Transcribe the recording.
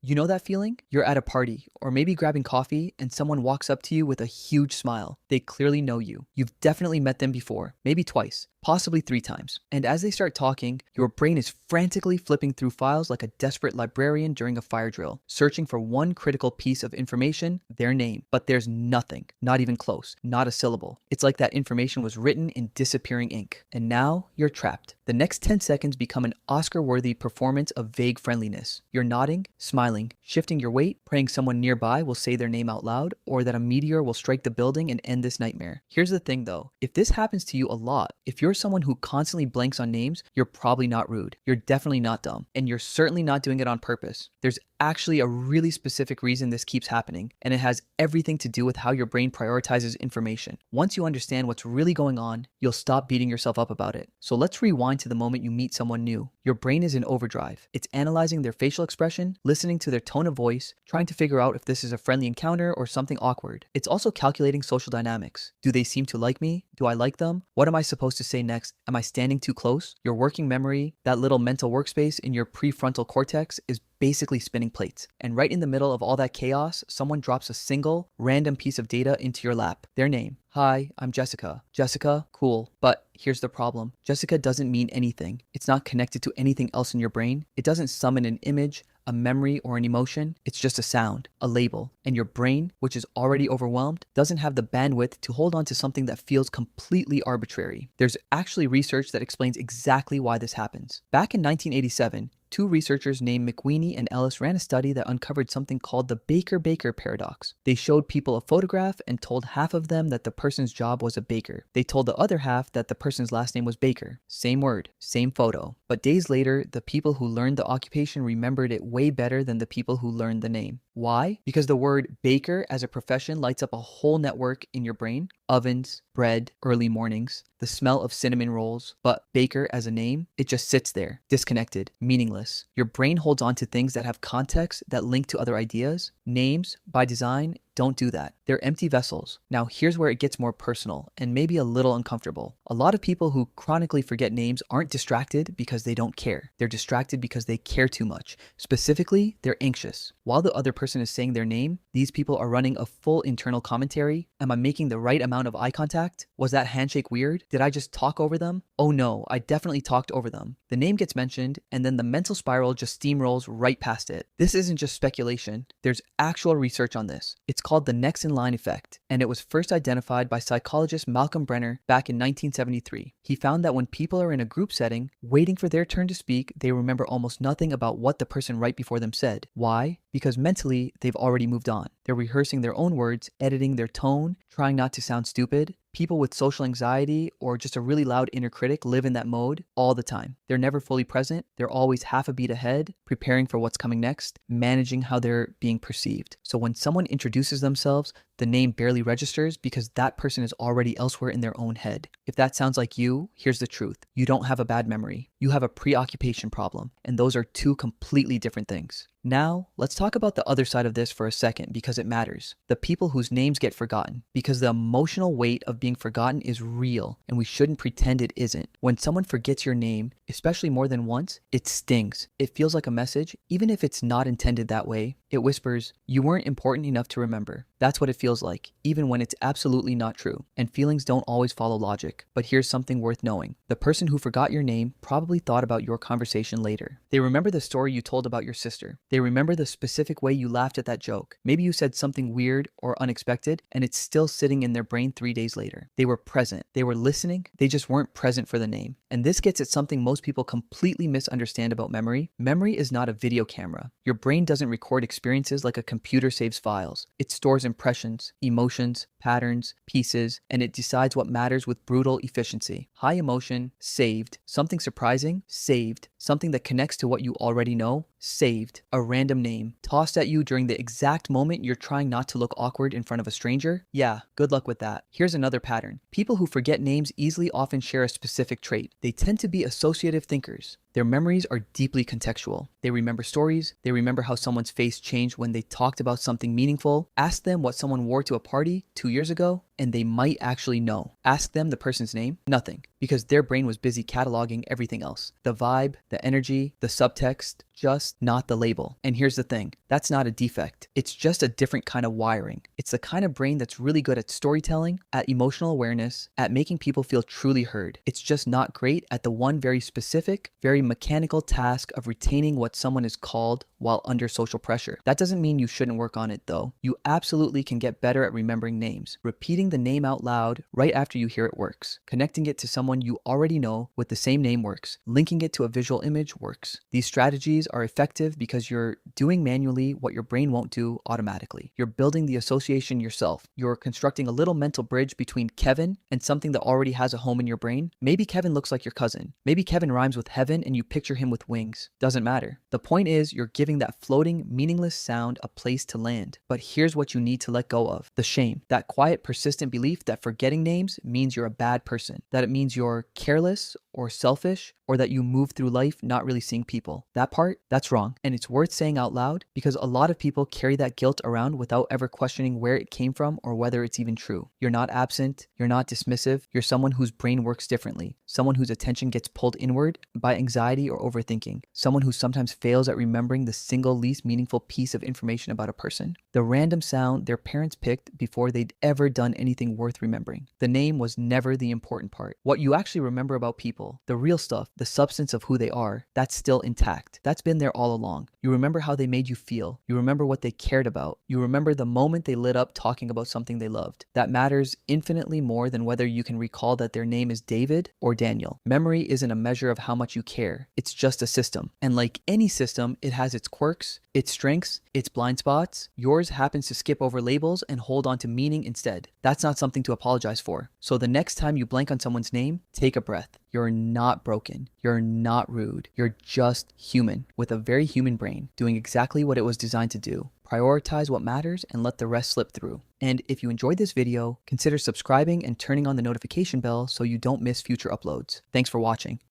You know that feeling? You're at a party, or maybe grabbing coffee, and someone walks up to you with a huge smile. They clearly know you. You've definitely met them before, maybe twice, possibly 3 times. And as they start talking, your brain is frantically flipping through files like a desperate librarian during a fire drill, searching for one critical piece of information, their name. But there's nothing, not even close, not a syllable. It's like that information was written in disappearing ink. And now you're trapped. The next 10 seconds become an Oscar-worthy performance of vague friendliness. You're nodding, smiling, shifting your weight, praying someone nearby will say their name out loud, or that a meteor will strike the building and end this nightmare. Here's the thing though, if this happens to you a lot, if you're someone who constantly blanks on names, you're probably not rude. You're definitely not dumb. And you're certainly not doing it on purpose. There's actually a really specific reason this keeps happening, and it has everything to do with how your brain prioritizes information. Once you understand what's really going on, you'll stop beating yourself up about it. So let's rewind to the moment you meet someone new. Your brain is in overdrive. It's analyzing their facial expression, listening to their tone of voice, trying to figure out if this is a friendly encounter or something awkward. It's also calculating social dynamics. Do they seem to like me? Do I like them? What am I supposed to say next? Am I standing too close? Your working memory, that little mental workspace in your prefrontal cortex, is basically spinning plates. And right in the middle of all that chaos, someone drops a single, random piece of data into your lap. Their name. Hi, I'm Jessica. Jessica, cool. But here's the problem. Jessica doesn't mean anything. It's not connected to anything else in your brain. It doesn't summon an image, a memory, or an emotion. It's just a sound, a label. And your brain, which is already overwhelmed, doesn't have the bandwidth to hold on to something that feels completely arbitrary. There's actually research that explains exactly why this happens. Back in 1987, two researchers named McWeeny and Ellis ran a study that uncovered something called the Baker-Baker paradox. They showed people a photograph and told half of them that the person's job was a baker. They told the other half that the person's last name was Baker. Same word, same photo. But days later, the people who learned the occupation remembered it way better than the people who learned the name. Why? Because the word baker as a profession lights up a whole network in your brain. Ovens, bread, early mornings, the smell of cinnamon rolls. But baker as a name, it just sits there, disconnected, meaningless. Your brain holds on to things that have context, that link to other ideas. Names, by design, don't do that. They're empty vessels. Now here's where it gets more personal and maybe a little uncomfortable. A lot of people who chronically forget names aren't distracted because they don't care. They're distracted because they care too much. Specifically, they're anxious. While the other person is saying their name, these people are running a full internal commentary. Am I making the right amount of eye contact? Was that handshake weird? Did I just talk over them? Oh no, I definitely talked over them. The name gets mentioned, and then the mental spiral just steamrolls right past it. This isn't just speculation. There's actual research on this. It's called the next in line effect, and it was first identified by psychologist Malcolm Brenner back in 1973. He found that when people are in a group setting, waiting for their turn to speak, they remember almost nothing about what the person right before them said. Why? Because mentally, they've already moved on. They're rehearsing their own words, editing their tone, trying not to sound stupid. People with social anxiety or just a really loud inner critic live in that mode all the time. They're never fully present. They're always half a beat ahead, preparing for what's coming next, managing how they're being perceived. So when someone introduces themselves, the name barely registers because that person is already elsewhere in their own head. If that sounds like you, here's the truth. You don't have a bad memory. You have a preoccupation problem, and those are two completely different things. Now, let's talk about the other side of this for a second because it matters. The people whose names get forgotten, because the emotional weight of being forgotten is real, and we shouldn't pretend it isn't. When someone forgets your name, especially more than once, it stings. It feels like a message, even if it's not intended that way. It whispers, you weren't important enough to remember. That's what it feels like, even when it's absolutely not true. And feelings don't always follow logic. But here's something worth knowing. The person who forgot your name probably thought about your conversation later. They remember the story you told about your sister. They remember the specific way you laughed at that joke. Maybe you said something weird or unexpected, and it's still sitting in their brain 3 days later. They were present. They were listening. They just weren't present for the name. And this gets at something most people completely misunderstand about memory. Memory is not a video camera. Your brain doesn't record experiences like a computer saves files. It stores impressions, emotions, patterns, pieces, and it decides what matters with brutal efficiency. High emotion, saved. Something surprising, saved. Something that connects to what you already know, saved. A random name, tossed at you during the exact moment you're trying not to look awkward in front of a stranger? Yeah, good luck with that. Here's another pattern. People who forget names easily often share a specific trait. They tend to be associative thinkers. Their memories are deeply contextual. They remember stories. They remember how someone's face changed when they talked about something meaningful. Ask them what someone wore to a party 2 years ago, and they might actually know. Ask them the person's name, nothing, because their brain was busy cataloging everything else. The vibe, the energy, the subtext, just not the label. And here's the thing, that's not a defect. It's just a different kind of wiring. It's the kind of brain that's really good at storytelling, at emotional awareness, at making people feel truly heard. It's just not great at the one very specific, very mechanical task of retaining what someone is called while under social pressure. That doesn't mean you shouldn't work on it though. You absolutely can get better at remembering names. Repeating the name out loud right after you hear it works. Connecting it to someone you already know with the same name works. Linking it to a visual image works. These strategies are effective because you're doing manually what your brain won't do automatically. You're building the association yourself. You're constructing a little mental bridge between Kevin and something that already has a home in your brain. Maybe Kevin looks like your cousin. Maybe Kevin rhymes with heaven and you picture him with wings. Doesn't matter. The point is you're giving that floating, meaningless sound a place to land. But here's what you need to let go of. The shame. That quiet, persistent belief that forgetting names means you're a bad person. That it means you're careless or selfish, or that you move through life not really seeing people. That part, that's wrong. And it's worth saying out loud because a lot of people carry that guilt around without ever questioning where it came from or whether it's even true. You're not absent. You're not dismissive. You're someone whose brain works differently. Someone whose attention gets pulled inward by anxiety or overthinking. Someone who sometimes fails at remembering the single least meaningful piece of information about a person. The random sound their parents picked before they'd ever done anything worth remembering. The name was never the important part. What you actually remember about people, the real stuff, the substance of who they are, that's still intact. That's been there all along. You remember how they made you feel. You remember what they cared about. You remember the moment they lit up talking about something they loved. That matters infinitely more than whether you can recall that their name is David or Daniel. Memory isn't a measure of how much you care. It's just a system. And like any system, it has its quirks, its strengths, its blind spots. Yours happens to skip over labels and hold on to meaning instead. That's not something to apologize for. So the next time you blank on someone's name, take a breath. You're not broken. You're not rude. You're just human with a very human brain doing exactly what it was designed to do. Prioritize what matters and let the rest slip through. And if you enjoyed this video, consider subscribing and turning on the notification bell so you don't miss future uploads. Thanks for watching.